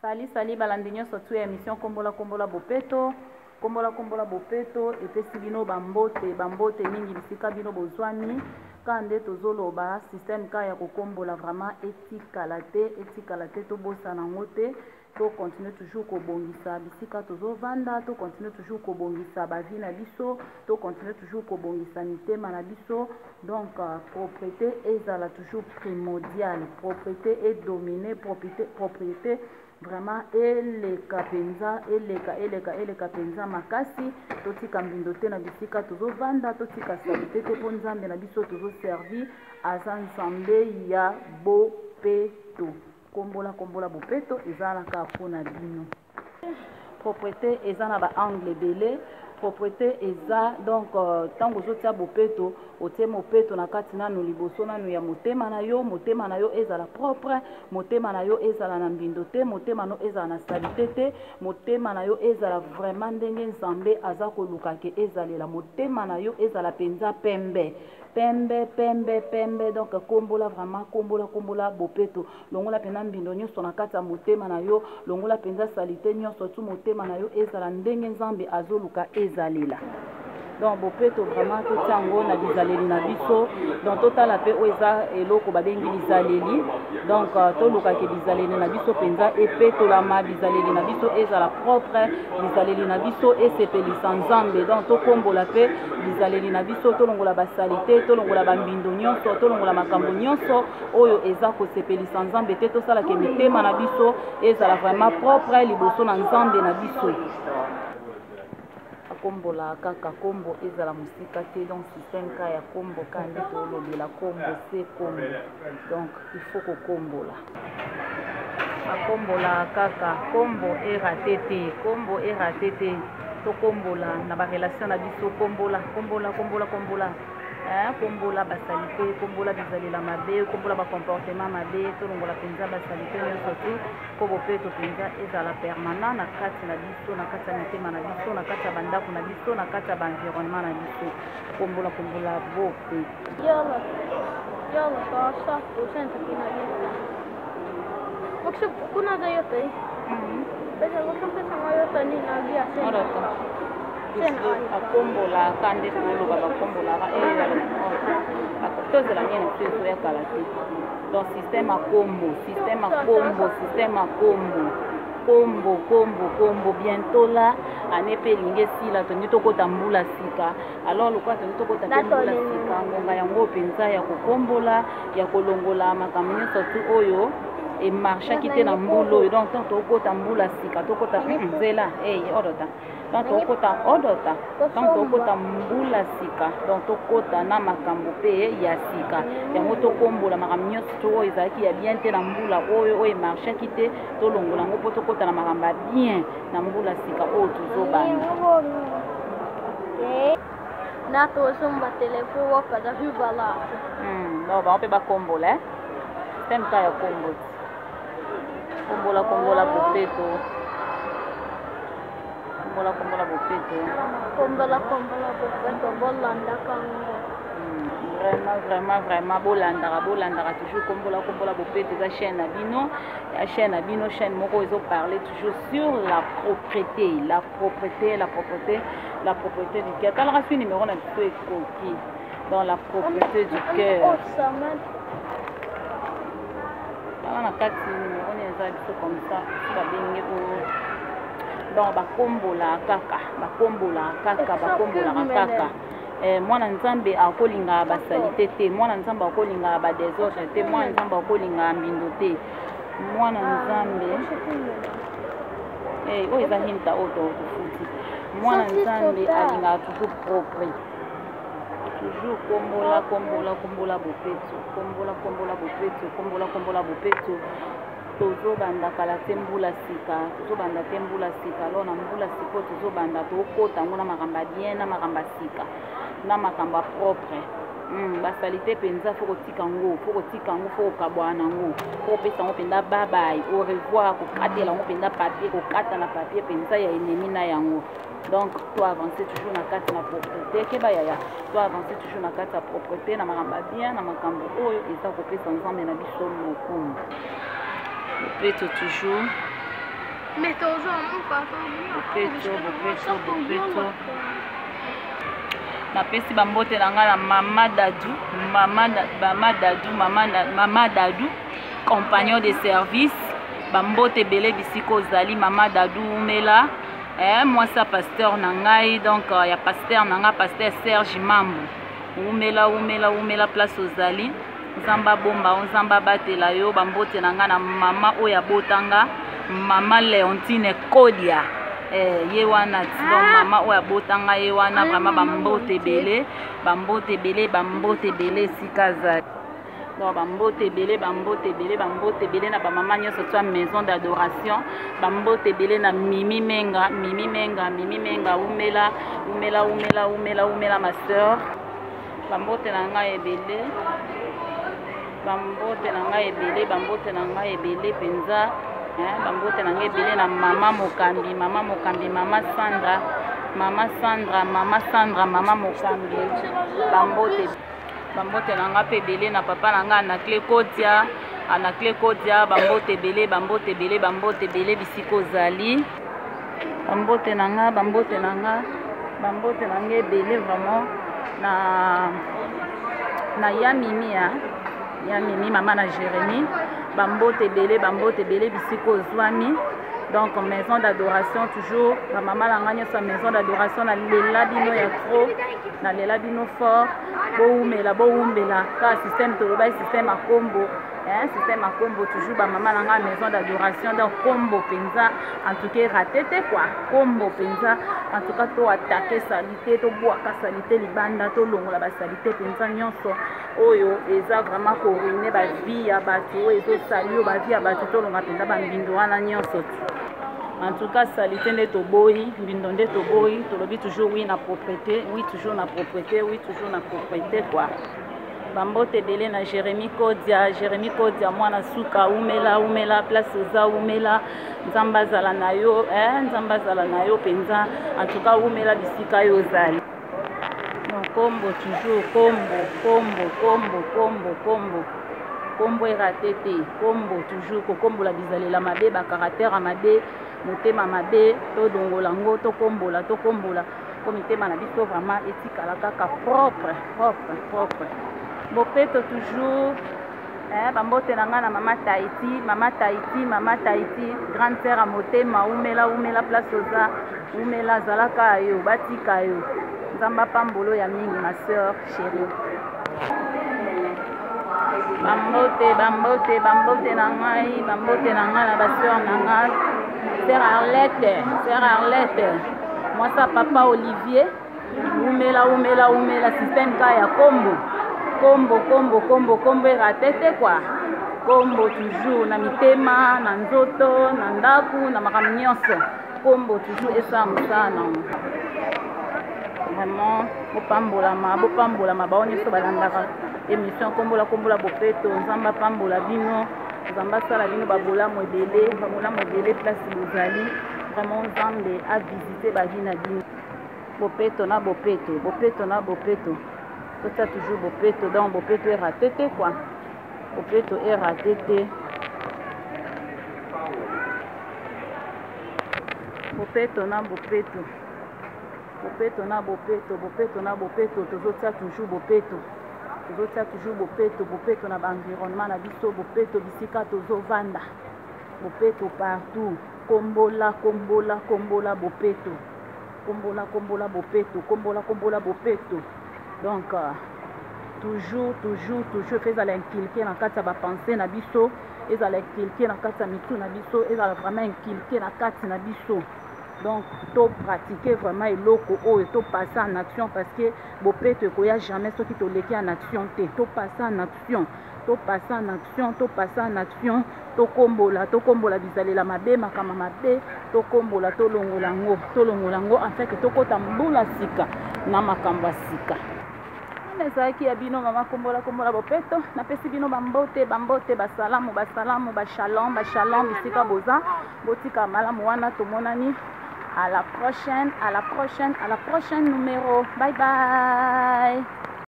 Sali balandi nyonso tu ya émission kombola bopeto epesi bino bambote mingi bisika bino bozwami kande tozoloba système ka ya kokombola vraiment etikala te tobosana yango te to continue toujours kobongisa bisika tozovanda to continue toujours kobongisa bavi na biso to continue toujours kobongisa mitema na biso donc propriété ezala toujours primordiale propriété est dominée propriété vraiment eleka penza makasi totika mbindo te na bisika tozovanda totika salite te mpo nzambe na biso tozoservi aza nzambe ya bopeto kombola bopeto ezalaka mpona bino propriété eza na baangle ebele propriété eza donc ntango ozotia bopeto otie mopeto na kati nanu liboso nanu ya motema na yo ezala propre motema na yo ezala na mbindo te motema no ezala na salite te motema na yo ezala vraiment ndenge nzambe aza kolukake ezalela motema na yo ezala penza pembe donc kombola vraiment kombola bopeto longola penza mbindo nyonso na kati ya motema na yo longola penza salite nyonso tu motema na yo ezala ndenge nzambe azoluka ezalela donc bopeto vraiment totiango na bizaleli na biso donc totala pe oyo eza eloko babengi bizaleli donc tolukake bizaleli na biso penza epetolama bizaleli na biso ezala propre bizaleli na biso esepelisa nzambe donc tokombola pe bizaleli na biso tolongola basalite tolongola bambindo nyonso tolongola makambo nyonso oyo eza kosepelisa nzambe te tosalaka mitema na biso ezala vraiment propre liboso na nzambe na biso kombola kaka kombo ezala musika te donc système ka ya kombo kandi tolobela kombo se kombo donc il faut kokombola akombola kaka kombo erate te tokombola na barelation na biso kombola kombola basalite kombola bizalela mabe kombola bacomportement mabe tolongola penza basalite nyonso te mpo bopeto penza ezala permanent na kati na biso na kati ya mitema na biso na kati ya bandako na biso na kati ya baenvironnement na biso kombola bopeto akombola kande toloba bakombolaka tozela ngene mpe ezoyakala te donc système akombo kombo bientôt la ane pe elingi esila tondi tokota mbula sika alors lokwa tondi tokota pe mbula sika ngonga yango mpenza ya kokombola ya kolongola makambo nyonso tu oyo emarchaki te na mbula oyo donc tant tokota mbula sika tokota nzela odota tant tokota mbula sika donc tokota na makambo mpe ya sika yango tokombola makambo nyonso to oyo ezalaki ya bien te na mbula oyo emarchaki te tolongola yango mpo tokota na makambo ya bien na mbula sika oyo tozobanda na tozomba telefone wakaza hubala donc bango mpe bakombola système ka ya kombo kombola bopeto bolanda kango vraiment bolandaka toujours kombola bopeto eza chaîne na bino chaîne moko ezoparler toujours sur la propreté du cœur talaka fi numéro na biso ekoki dans la propreté du cœur na kati numéro ni eza biso comme ça babenge oyo donc bakombolaka kaka mwana nzambe akolingaka basalite te mwana nzambe akolingaka badésordre te mwana nzambe akolingaka mbindo te mwana nzambe oyo eza hinta oyo tofuti mwana nzambe alingaka toujours propre toujours kombola bopeto tozobanda kala te mbula sika alors na mbula sika tozobanda tokota yango na makambo ya bien na makambo ya sika na makambo ya propre basalite mpenza fo kotika yango fo kokabwana yango fo kopesa yango mpenza babai au revoir kokatela yango mpenza papier kokata na papier mpenza ya ennemi na yango donc to avancer toujours na kati na propreté keba yaya to avancer toujours na kati ya propreté na makambo ya bien na makambo oyo eza kopesa nzambe na biso lokumu bopeto toujours Mais tozo amuka bopeto napesi bambote na nga na mama Dadou compagnon de service bambote ebele bisika ozali mama Dadou umela moi sa pasteur na ngai donc ya pasteur na nga pasteur Serge Mambu umela place ozali nzamba bomba nzamba batela yo bambote na nga na mama oya botanga mama Leontine Kodia ye wana donc mama oya botanga ye wana vraiment bambote ebele sika zali donc bambote ebele na bamama nyonso twa maison d'adoration bambote ebele na mimi menga umela ma soeur bambote na nga ebele bambote na nga ebele penza bambote na nga ebele na mama mokambi mama Sandra mama mokambi bambote na nga pe ebele na papa na nga Anaclé Kodia bambote ebele bisika ozali bambote na nga ebele vraiment na ya mimi mama na Jérémie bambote ebele bisika ozwami donc maison d'adoration toujours la maman la nganya sa maison d'adoration na lela bino ya trop na lela bino fort boumela ka système toloba système à combo système à combo toujours ba maman la nganya maison d'adoration donc combo penza en tout cas raté quoi combo penza en tout cas to attaquer salité to boaka salité libanda to longola ba salité penza nyonso oyo eza vraiment ko ruiner ba vie ya bato ezo salio ba vie ya bato to longa penza ba mbindo wana nyonso. En tout cas, salité de Toboyi, Bindonde Toboyi, Tolobi toujours oui na propriété, oui toujours na propriété quoi. Bambote belé na Jérémie Kodia, moi na suka umela place oza umela, nzamba zala na yo penza, en tout cas umela bisika yo zali. Donc combo toujours combo eratété, combo toujours combo la bizalela mabe ba caractère mabe. Motema mabe to dongolango to kombola komite na biso vraiment etikala kaka propre bopeto toujours bambote na nga na mama Tahiti grande sœur à motema umela place oza umela zalaka yo batika yo nzamba pambolo ya mingi ma sœur chérie bambote na ngai na ba sœur na ngai Sœur Arlette, moi ça papa Olivier, umela système kaya combo ratete quoi, combo toujours na mitema, na nzoto, na ndaku, na makambo nyonso, combo toujours esa musana. Vraiment bopambola mabao nyonso balandaka émission kombola bopeto nzamba pambola bino. Nzamba sala bino babola modele place bozali vraiment nzambe a visiter ba vie na bino bopeto na bopeto ça toujours bopeto donc bopeto est raté quoi bopeto est raté bopeto na bopeto tozotia toujours bopeto na environnement na biso bopeto bisika tozovanda bopeto partout kombola bopeto donc toujours ezala inculqué na kati ya bapense na biso ezala inculqué na kati ya mitu na biso ezala vraiment inculqué na kati na biso. Donc, to pratiquer vraiment eloko oyo to passer en action parce que bopeto ekoya jamais soki toleki en action te to passer en action to kombola bizalela mabe makama mabe to kombola to longolango en fait que to kota mbula sika na makambo sika ezalaki ya bino mama kombola bopeto napesi bino bambote basalamu bashalom bisika boza botika malamu wana tomonani. À la prochaine numéro. Bye bye.